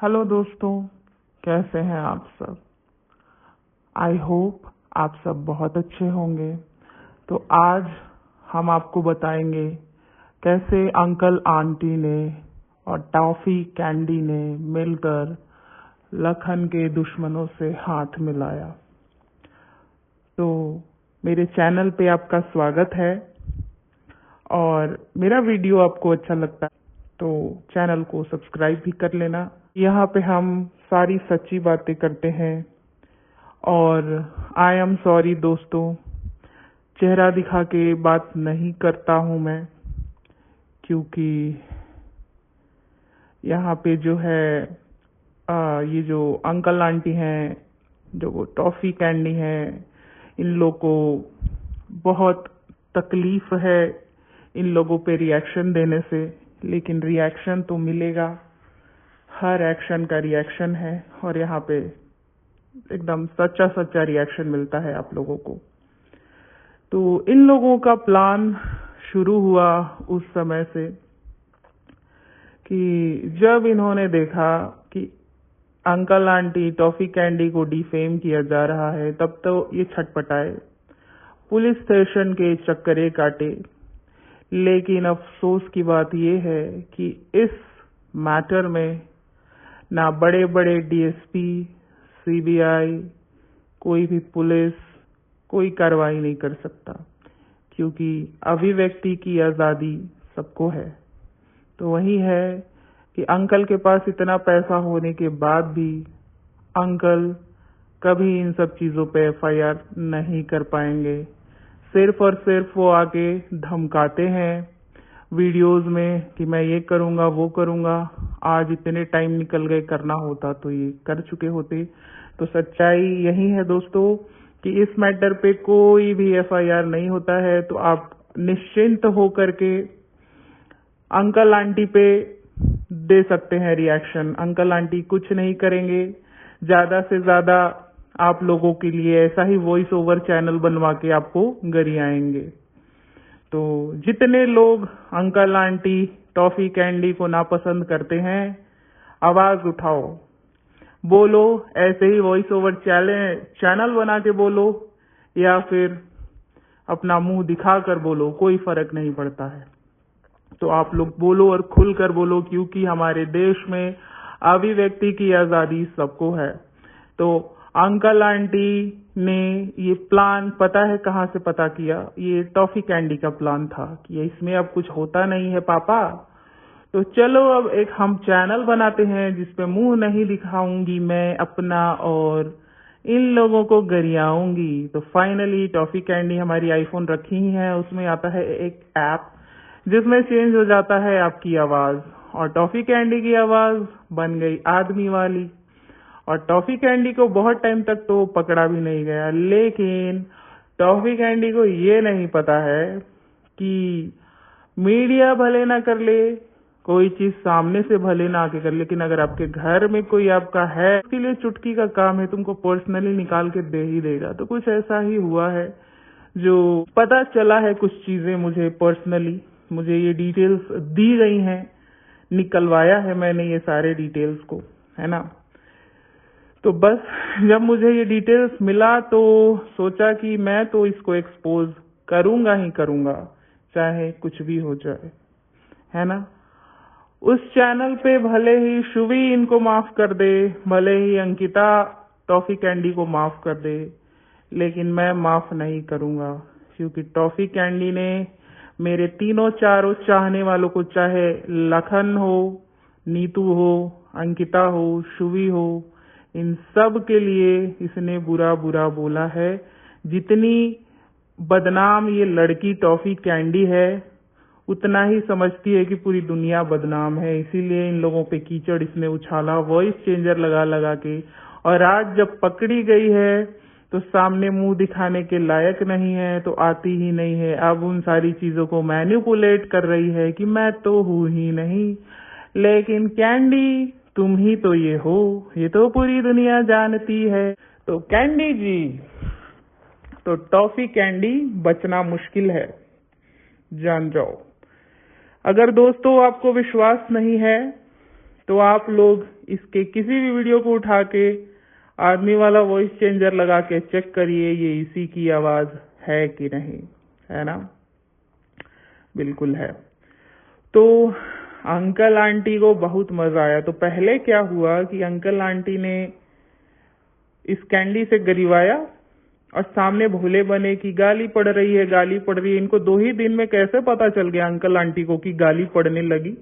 Hello दोस्तों, कैसे हैं आप सब। आई होप आप सब बहुत अच्छे होंगे। तो आज हम आपको बताएंगे कैसे अंकल आंटी ने और टॉफी कैंडी ने मिलकर लखन के दुश्मनों से हाथ मिलाया। तो मेरे चैनल पे आपका स्वागत है और मेरा वीडियो आपको अच्छा लगता है तो चैनल को सब्सक्राइब भी कर लेना। यहाँ पे हम सारी सच्ची बातें करते हैं और आई एम सॉरी दोस्तों, चेहरा दिखा के बात नहीं करता हूँ मैं, क्योंकि यहाँ पे जो है ये जो अंकल आंटी हैं, जो वो टॉफी कैंडी हैं, इन लोगों को बहुत तकलीफ है इन लोगों पे रिएक्शन देने से, लेकिन रिएक्शन तो मिलेगा। हर एक्शन का रिएक्शन है और यहाँ पे एकदम सच्चा सच्चा रिएक्शन मिलता है आप लोगों को। तो इन लोगों का प्लान शुरू हुआ उस समय से कि जब इन्होंने देखा कि अंकल आंटी टॉफी कैंडी को डिफेम किया जा रहा है, तब तो ये छटपटाए, पुलिस स्टेशन के चक्करे काटे। लेकिन अफसोस की बात यह है कि इस मैटर में ना बड़े बड़े डीएसपी, सीबीआई, कोई भी पुलिस कोई कार्रवाई नहीं कर सकता, क्योंकि अभिव्यक्ति की आज़ादी सबको है। तो वही है कि अंकल के पास इतना पैसा होने के बाद भी अंकल कभी इन सब चीज़ों पे एफआईआर नहीं कर पाएंगे। सिर्फ और सिर्फ वो आके धमकाते हैं वीडियोस में कि मैं ये करूंगा वो करूंगा। आज इतने टाइम निकल गए, करना होता तो ये कर चुके होते। तो सच्चाई यही है दोस्तों कि इस मैटर पे कोई भी एफआईआर नहीं होता है। तो आप निश्चिंत होकर के अंकल आंटी पे दे सकते हैं रिएक्शन। अंकल आंटी कुछ नहीं करेंगे, ज्यादा से ज्यादा आप लोगों के लिए ऐसा ही वॉइस ओवर चैनल बनवा के आपको गरियाएंगे। तो जितने लोग अंकल आंटी टॉफी कैंडी को नापसंद करते हैं, आवाज उठाओ, बोलो, ऐसे ही वॉइस ओवर चैनल बना के बोलो या फिर अपना मुंह दिखाकर बोलो, कोई फर्क नहीं पड़ता है। तो आप लोग बोलो और खुलकर बोलो, क्योंकि हमारे देश में अभिव्यक्ति की आजादी सबको है। तो अंकल आंटी ने ये प्लान पता है कहाँ से पता किया? ये टॉफी कैंडी का प्लान था कि इसमें अब कुछ होता नहीं है पापा, तो चलो अब एक हम चैनल बनाते हैं जिसपे मुंह नहीं दिखाऊंगी मैं अपना और इन लोगों को गरियाऊंगी। तो फाइनली टॉफी कैंडी हमारी आईफोन रखी ही है, उसमें आता है एक ऐप जिसमें चेंज हो जाता है आपकी आवाज, और टॉफी कैंडी की आवाज बन गई आदमी वाली। और टॉफी कैंडी को बहुत टाइम तक तो पकड़ा भी नहीं गया, लेकिन टॉफी कैंडी को ये नहीं पता है कि मीडिया भले ना कर ले, कोई चीज सामने से भले ना आके कर, लेकिन अगर आपके घर में कोई आपका है, उसके लिए चुटकी का काम है, तुमको पर्सनली निकाल के दे ही देगा। तो कुछ ऐसा ही हुआ है, जो पता चला है कुछ चीजें मुझे पर्सनली, मुझे ये डिटेल्स दी गई हैं, निकलवाया है मैंने ये सारे डिटेल्स को, है ना। तो बस जब मुझे ये डिटेल्स मिला तो सोचा कि मैं तो इसको एक्सपोज करूंगा ही करूंगा, चाहे कुछ भी हो जाए, है ना। उस चैनल पे भले ही शुभी इनको माफ कर दे, भले ही अंकिता टॉफी कैंडी को माफ कर दे, लेकिन मैं माफ नहीं करूंगा, क्योंकि टॉफी कैंडी ने मेरे तीनों चारों चाहने वालों को, चाहे लखन हो, नीतू हो, अंकिता हो, शुभी हो, इन सब के लिए इसने बुरा बुरा बोला है। जितनी बदनाम ये लड़की टॉफी कैंडी है, उतना ही समझती है कि पूरी दुनिया बदनाम है। इसीलिए इन लोगों पे कीचड़ इसने उछाला वॉइस चेंजर लगा लगा के, और आज जब पकड़ी गई है तो सामने मुंह दिखाने के लायक नहीं है, तो आती ही नहीं है। अब उन सारी चीजों को मैनिपुलेट कर रही है कि मैं तो हूं ही नहीं, लेकिन कैंडी तुम ही तो ये हो, ये तो पूरी दुनिया जानती है। तो कैंडी जी, तो टॉफी कैंडी बचना मुश्किल है, जान जाओ। अगर दोस्तों आपको विश्वास नहीं है तो आप लोग इसके किसी भी वीडियो को उठा के आदमी वाला वॉइस चेंजर लगा के चेक करिए ये इसी की आवाज है कि नहीं, है ना? बिल्कुल है। तो अंकल आंटी को बहुत मजा आया। तो पहले क्या हुआ कि अंकल आंटी ने इस कैंडी से गरिवाया और सामने भोले बने कि गाली पड़ रही है, गाली पड़ रही है। इनको 2 ही दिन में कैसे पता चल गया अंकल आंटी को कि गाली पड़ने लगी?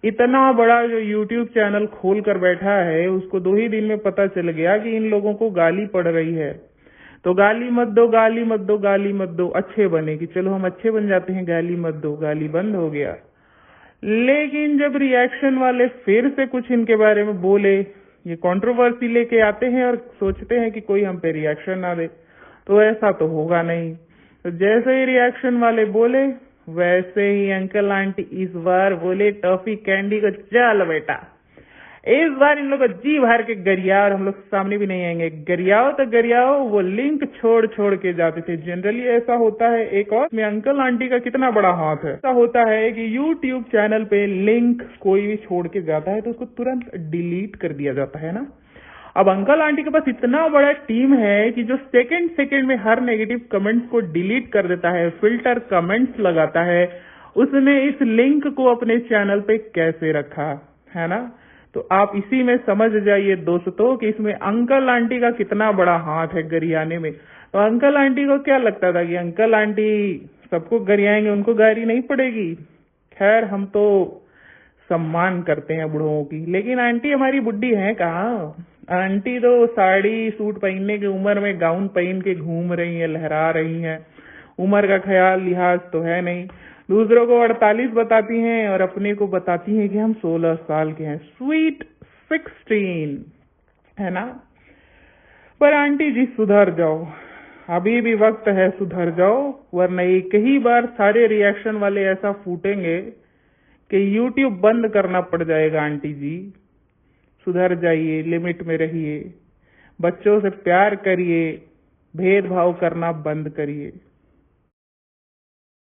इतना बड़ा जो यूट्यूब चैनल खोल कर बैठा है उसको 2 ही दिन में पता चल गया कि इन लोगों को गाली पड़ रही है। तो गाली मत दो, गाली मत दो, गाली मत दो, अच्छे बने कि चलो हम अच्छे बन जाते हैं, गाली मत दो, गाली बंद हो गया। लेकिन जब रिएक्शन वाले फिर से कुछ इनके बारे में बोले, ये कंट्रोवर्सी लेके आते हैं और सोचते हैं कि कोई हम पे रिएक्शन ना दे, तो ऐसा तो होगा नहीं। तो जैसे ही रिएक्शन वाले बोले वैसे ही अंकल आंटी इस बार बोले टॉफी कैंडी को चल बेटा इस बार इन लोग को जी भर के गरियाओ और हम लोग सामने भी नहीं आएंगे, गरियाओ तो गरियाओ। वो लिंक छोड़ छोड़ के जाते थे। जनरली ऐसा होता है, एक और में अंकल आंटी का कितना बड़ा हाथ है। ऐसा होता है कि यूट्यूब चैनल पे लिंक कोई भी छोड़ के जाता है तो उसको तुरंत डिलीट कर दिया जाता है ना। अब अंकल आंटी के पास इतना बड़ा टीम है कि जो सेकंड में हर नेगेटिव कमेंट्स को डिलीट कर देता है, फिल्टर कमेंट्स लगाता है। उसने इस लिंक को अपने चैनल पे कैसे रखा है ना। तो आप इसी में समझ जाइए दोस्तों कि इसमें अंकल आंटी का कितना बड़ा हाथ है गरियाने में। तो अंकल आंटी को क्या लगता था कि अंकल आंटी सबको गरियाएंगे, उनको गारी नहीं पड़ेगी। खैर हम तो सम्मान करते हैं बूढ़ों की, लेकिन आंटी हमारी बुड्ढी है कहाँ। आंटी तो साड़ी सूट पहनने की उम्र में गाउन पहन के घूम रही है, लहरा रही है। उम्र का ख्याल लिहाज तो है नहीं। दूसरों को 48 बताती हैं और अपने को बताती हैं कि हम 16 साल के हैं, स्वीट 16, है ना। पर आंटी जी सुधर जाओ, अभी भी वक्त है, सुधर जाओ, वरना एक ही बार सारे रिएक्शन वाले ऐसा फूटेंगे कि यूट्यूब बंद करना पड़ जाएगा। आंटी जी सुधर जाइए, लिमिट में रहिए, बच्चों से प्यार करिए, भेदभाव करना बंद करिए।